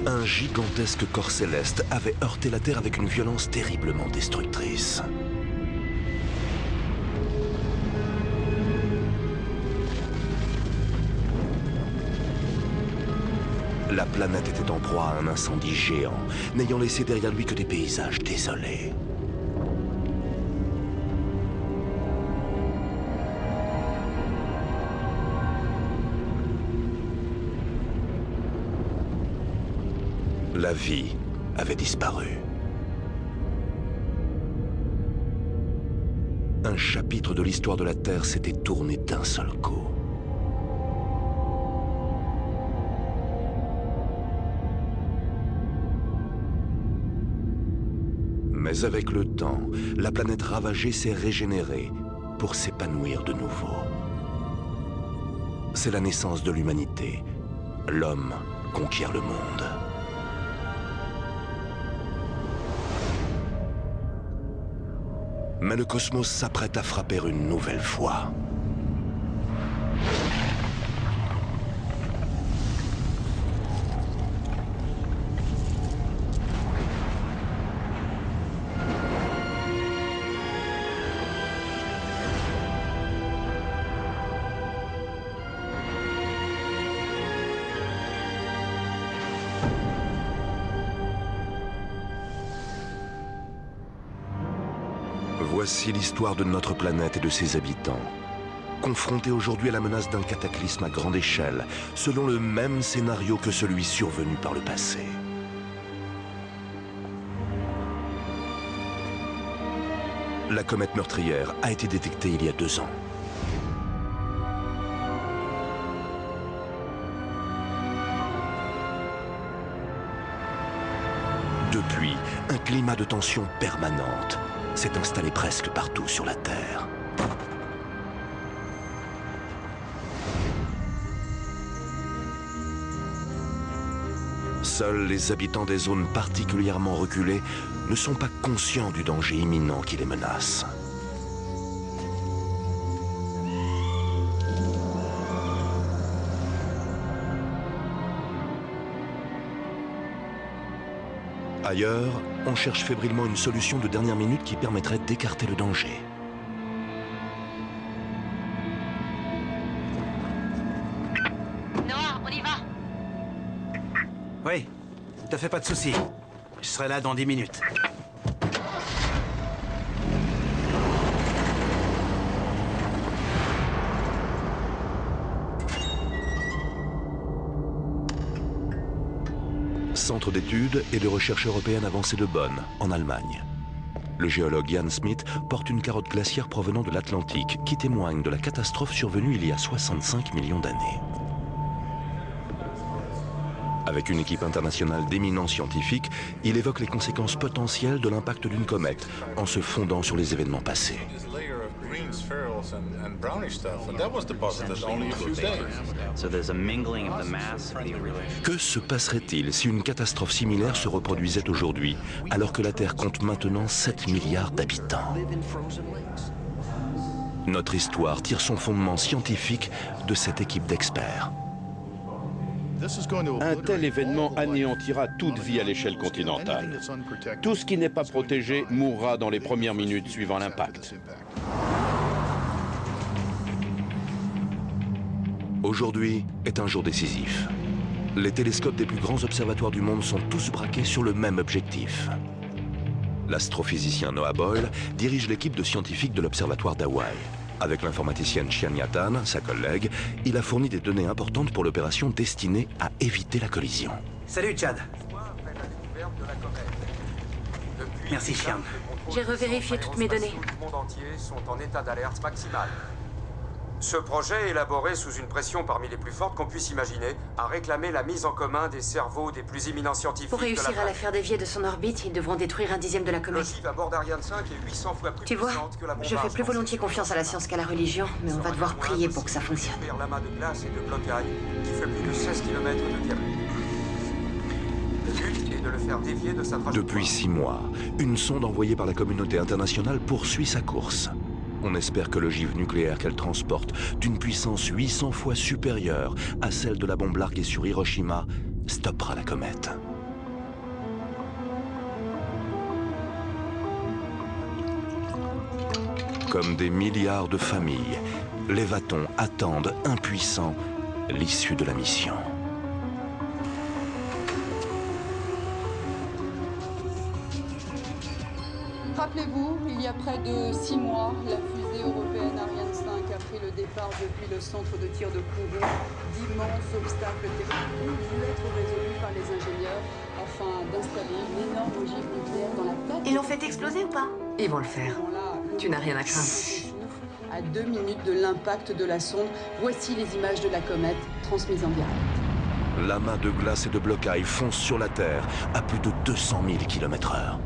Un gigantesque corps céleste avait heurté la Terre avec une violence terriblement destructrice. La planète était en proie à un incendie géant, n'ayant laissé derrière lui que des paysages désolés. La vie avait disparu. Un chapitre de l'histoire de la Terre s'était tourné d'un seul coup. Mais avec le temps, la planète ravagée s'est régénérée pour s'épanouir de nouveau. C'est la naissance de l'humanité. L'homme conquiert le monde. Mais le cosmos s'apprête à frapper une nouvelle fois. Voici l'histoire de notre planète et de ses habitants, confrontés aujourd'hui à la menace d'un cataclysme à grande échelle, selon le même scénario que celui survenu par le passé. La comète meurtrière a été détectée il y a 2 ans. Depuis, un climat de tension permanente s'est installé presque partout sur la Terre. Seuls les habitants des zones particulièrement reculées ne sont pas conscients du danger imminent qui les menace. Ailleurs, on cherche fébrilement une solution de dernière minute qui permettrait d'écarter le danger. Noah, on y va. Oui, te fais pas de soucis. Je serai là dans 10 minutes. Centre d'études et de recherche européenne avancée de Bonn, en Allemagne. Le géologue Jan Smith porte une carotte glaciaire provenant de l'Atlantique qui témoigne de la catastrophe survenue il y a 65 millions d'années. Avec une équipe internationale d'éminents scientifiques, il évoque les conséquences potentielles de l'impact d'une comète en se fondant sur les événements passés. Que se passerait-il si une catastrophe similaire se reproduisait aujourd'hui, alors que la Terre compte maintenant 7 milliards d'habitants? Notre histoire tire son fondement scientifique de cette équipe d'experts. Un tel événement anéantira toute vie à l'échelle continentale. Tout ce qui n'est pas protégé mourra dans les premières minutes suivant l'impact. Aujourd'hui est un jour décisif. Les télescopes des plus grands observatoires du monde sont tous braqués sur le même objectif. L'astrophysicien Noah Boyle dirige l'équipe de scientifiques de l'observatoire d'Hawaï. Avec l'informaticienne Xian Yatan, sa collègue, il a fourni des données importantes pour l'opération destinée à éviter la collision. Salut, Chad. Merci, Xian. J'ai revérifié toutes mes données. Le monde entier sont en état d'alerte maximale. Ce projet, élaboré sous une pression parmi les plus fortes qu'on puisse imaginer, a réclamé la mise en commun des cerveaux des plus éminents scientifiques. Pour réussir à la faire dévier de son orbite, ils devront détruire 1/10 de la comète. L'ogive à bord d'Ariane 5 est 800 fois plus Tu vois, puissante que la bombe je fais plus volontiers confiance à la science qu'à la religion, mais on va devoir prier pour que ça fonctionne. L'amas de glace et de blocage qui fait plus de 16 km de diamètre. Le but est de le faire dévier de sa trajectoire. Depuis 6 mois, une sonde envoyée par la communauté internationale poursuit sa course. On espère que l'ogive nucléaire qu'elle transporte, d'une puissance 800 fois supérieure à celle de la bombe larguée sur Hiroshima, stoppera la comète. Comme des milliards de familles, les Vatons attendent, impuissants, l'issue de la mission. Rappelez-vous, il y a près de 6 mois, la fusée européenne Ariane 5 a pris le départ depuis le centre de tir de Kourou. D'immenses obstacles techniques ont dû être résolus par les ingénieurs afin d'installer une énorme ogive nucléaire dans la plaque. Ils l'ont fait exploser ou pas? Ils vont le faire. Tu n'as rien à craindre. À 2 minutes de l'impact de la sonde, voici les images de la comète transmises en direct. L'amas de glace et de blocailles fonce sur la Terre à plus de 200 000 km/h.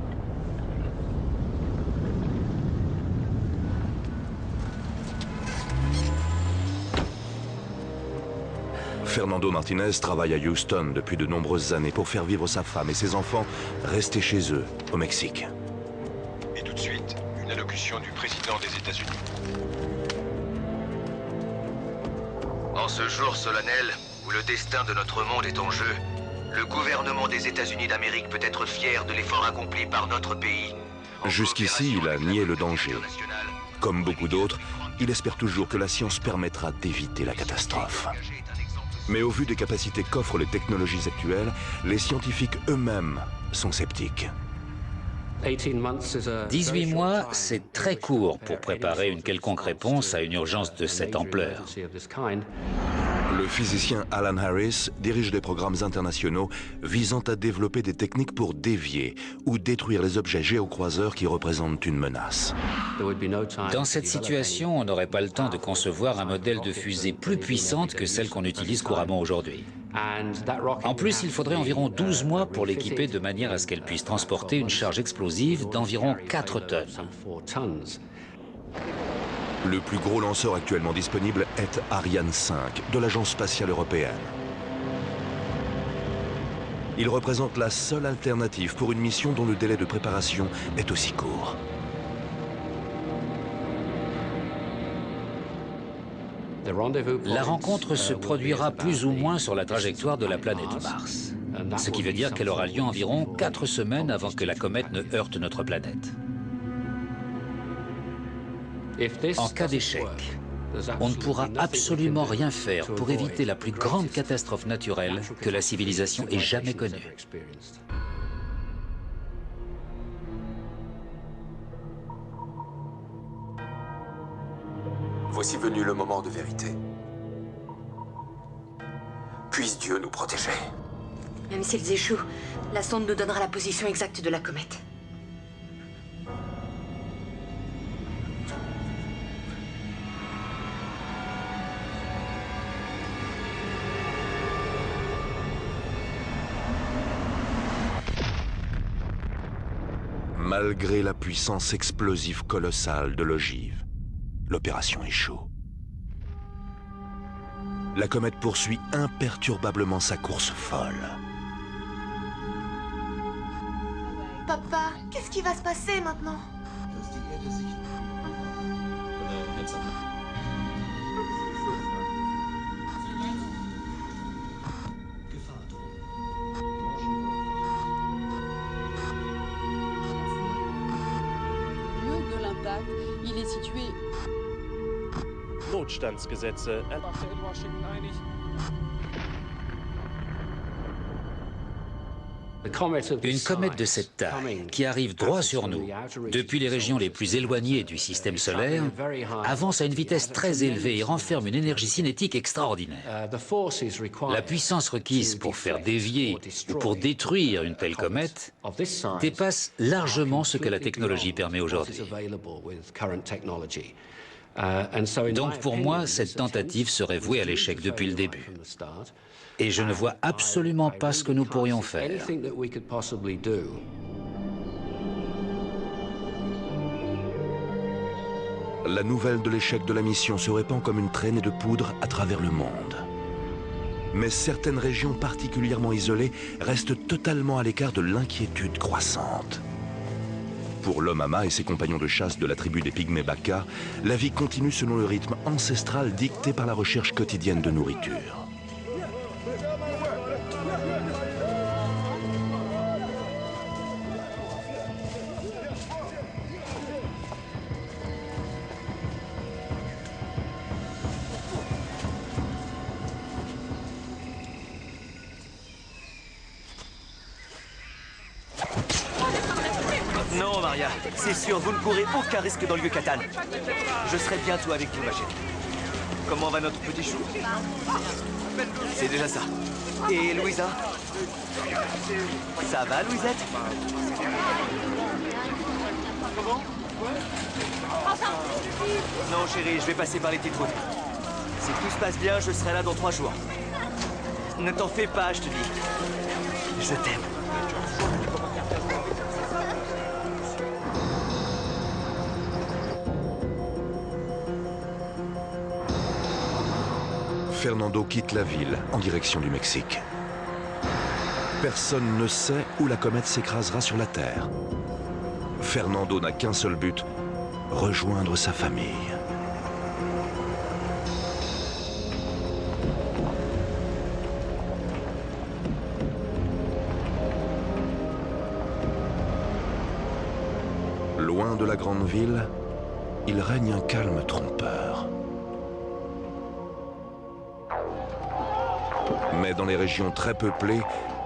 Fernando Martinez travaille à Houston depuis de nombreuses années pour faire vivre sa femme et ses enfants restés chez eux, au Mexique. Et tout de suite, une allocution du président des États-Unis. En ce jour solennel, où le destin de notre monde est en jeu, le gouvernement des États-Unis d'Amérique peut être fier de l'effort accompli par notre pays. Jusqu'ici, il a nié le danger. Comme beaucoup d'autres, il espère toujours que la science permettra d'éviter la catastrophe. Mais au vu des capacités qu'offrent les technologies actuelles, les scientifiques eux-mêmes sont sceptiques. 18 mois, c'est très court pour préparer une quelconque réponse à une urgence de cette ampleur. Le physicien Alan Harris dirige des programmes internationaux visant à développer des techniques pour dévier ou détruire les objets géocroiseurs qui représentent une menace. Dans cette situation, on n'aurait pas le temps de concevoir un modèle de fusée plus puissante que celle qu'on utilise couramment aujourd'hui. En plus, il faudrait environ 12 mois pour l'équiper de manière à ce qu'elle puisse transporter une charge explosive d'environ 4 tonnes. Le plus gros lanceur actuellement disponible est Ariane 5, de l'Agence spatiale européenne. Il représente la seule alternative pour une mission dont le délai de préparation est aussi court. La rencontre se produira plus ou moins sur la trajectoire de la planète Mars, ce qui veut dire qu'elle aura lieu environ 4 semaines avant que la comète ne heurte notre planète. En cas d'échec, on ne pourra absolument rien faire pour éviter la plus grande catastrophe naturelle que la civilisation ait jamais connue. Voici venu le moment de vérité. Puisse Dieu nous protéger. Même s'ils échouent, la sonde nous donnera la position exacte de la comète. Malgré la puissance explosive colossale de l'ogive, l'opération échoue. La comète poursuit imperturbablement sa course folle. Papa, qu'est-ce qui va se passer maintenant? Lieu de l'impact, il est situé. Notstandsgesetze. Une comète de cette taille, qui arrive droit sur nous, depuis les régions les plus éloignées du système solaire, avance à une vitesse très élevée et renferme une énergie cinétique extraordinaire. La puissance requise pour faire dévier ou pour détruire une telle comète dépasse largement ce que la technologie permet aujourd'hui. Donc pour moi, cette tentative serait vouée à l'échec depuis le début. Et je ne vois absolument pas ce que nous pourrions faire. La nouvelle de l'échec de la mission se répand comme une traînée de poudre à travers le monde. Mais certaines régions particulièrement isolées restent totalement à l'écart de l'inquiétude croissante. Pour l'homme Ama et ses compagnons de chasse de la tribu des Pygmées Baka, la vie continue selon le rythme ancestral dicté par la recherche quotidienne de nourriture. Maria. C'est sûr, vous ne courez aucun risque dans le Yucatan. Je serai bientôt avec vous, ma chérie. Comment va notre petit chou? C'est déjà ça. Et Louisa? Ça va, Louisette? Non, chérie, je vais passer par les petites routes. Si tout se passe bien, je serai là dans 3 jours. Ne t'en fais pas, je te dis. Je t'aime. Fernando quitte la ville en direction du Mexique. Personne ne sait où la comète s'écrasera sur la Terre. Fernando n'a qu'un seul but, rejoindre sa famille. Loin de la grande ville, il règne un calme trompeur. Mais dans les régions très peuplées,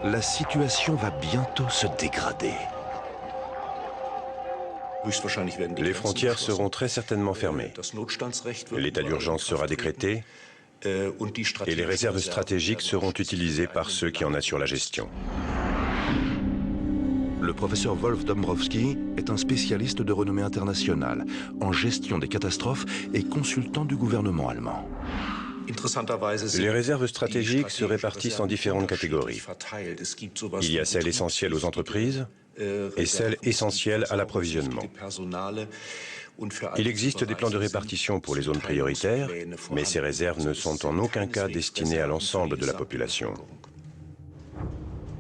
la situation va bientôt se dégrader. Les frontières seront très certainement fermées. L'état d'urgence sera décrété et les réserves stratégiques seront utilisées par ceux qui en assurent la gestion. Le professeur Wolf Dombrowski est un spécialiste de renommée internationale en gestion des catastrophes et consultant du gouvernement allemand. Les réserves stratégiques se répartissent en différentes catégories. Il y a celles essentielles aux entreprises et celles essentielles à l'approvisionnement. Il existe des plans de répartition pour les zones prioritaires, mais ces réserves ne sont en aucun cas destinées à l'ensemble de la population.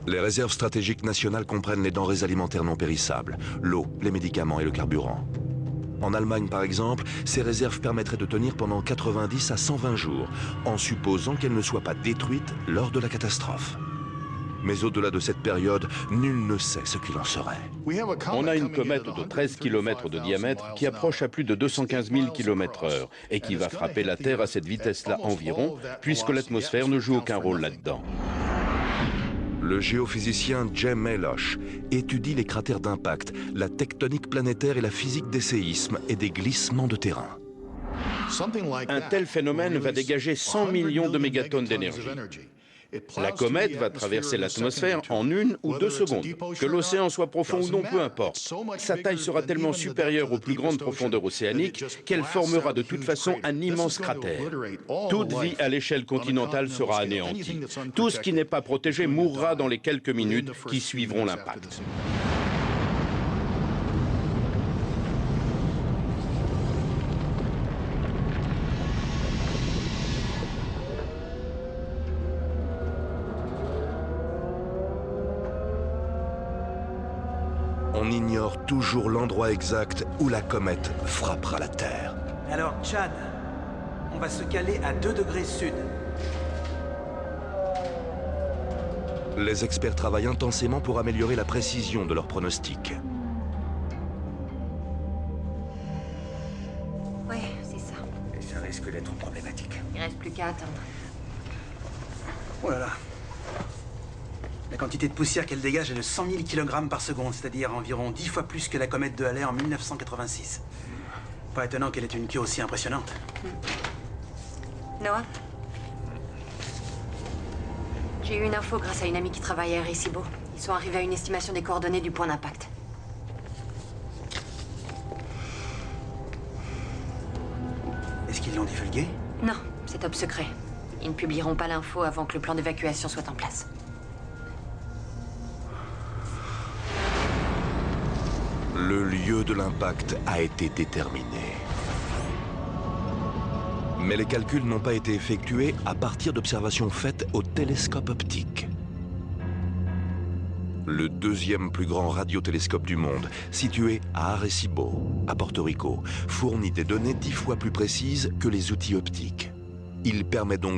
Les réserves stratégiques nationales comprennent les denrées alimentaires non périssables, l'eau, les médicaments et le carburant. En Allemagne, par exemple, ces réserves permettraient de tenir pendant 90 à 120 jours, en supposant qu'elles ne soient pas détruites lors de la catastrophe. Mais au-delà de cette période, nul ne sait ce qu'il en serait. On a une comète de 13 km de diamètre qui approche à plus de 215 000 km/h et qui va frapper la Terre à cette vitesse-là environ, puisque l'atmosphère ne joue aucun rôle là-dedans. Le géophysicien Jem Melosh étudie les cratères d'impact, la tectonique planétaire et la physique des séismes et des glissements de terrain. Un tel phénomène va dégager 100 millions de mégatonnes d'énergie. La comète va traverser l'atmosphère en 1 ou 2 secondes. Que l'océan soit profond ou non, peu importe. Sa taille sera tellement supérieure aux plus grandes profondeurs océaniques qu'elle formera de toute façon un immense cratère. Toute vie à l'échelle continentale sera anéantie. Tout ce qui n'est pas protégé mourra dans les quelques minutes qui suivront l'impact. On ignore toujours l'endroit exact où la comète frappera la Terre. Alors, Chad, on va se caler à 2 degrés sud. Les experts travaillent intensément pour améliorer la précision de leurs pronostics. Oui, c'est ça. Et ça risque d'être problématique. Il reste plus qu'à attendre. Oh là là. La quantité de poussière qu'elle dégage est de 100 000 kg par seconde, c'est-à-dire environ 10 fois plus que la comète de Halley en 1986. Pas étonnant qu'elle ait une queue aussi impressionnante. Noah? J'ai eu une info grâce à une amie qui travaille à Arecibo. Ils sont arrivés à une estimation des coordonnées du point d'impact. Est-ce qu'ils l'ont divulgué? Non, c'est top secret. Ils ne publieront pas l'info avant que le plan d'évacuation soit en place. Le lieu de l'impact a été déterminé. Mais les calculs n'ont pas été effectués à partir d'observations faites au télescope optique. Le deuxième plus grand radiotélescope du monde, situé à Arecibo, à Porto Rico, fournit des données 10 fois plus précises que les outils optiques. Il permet donc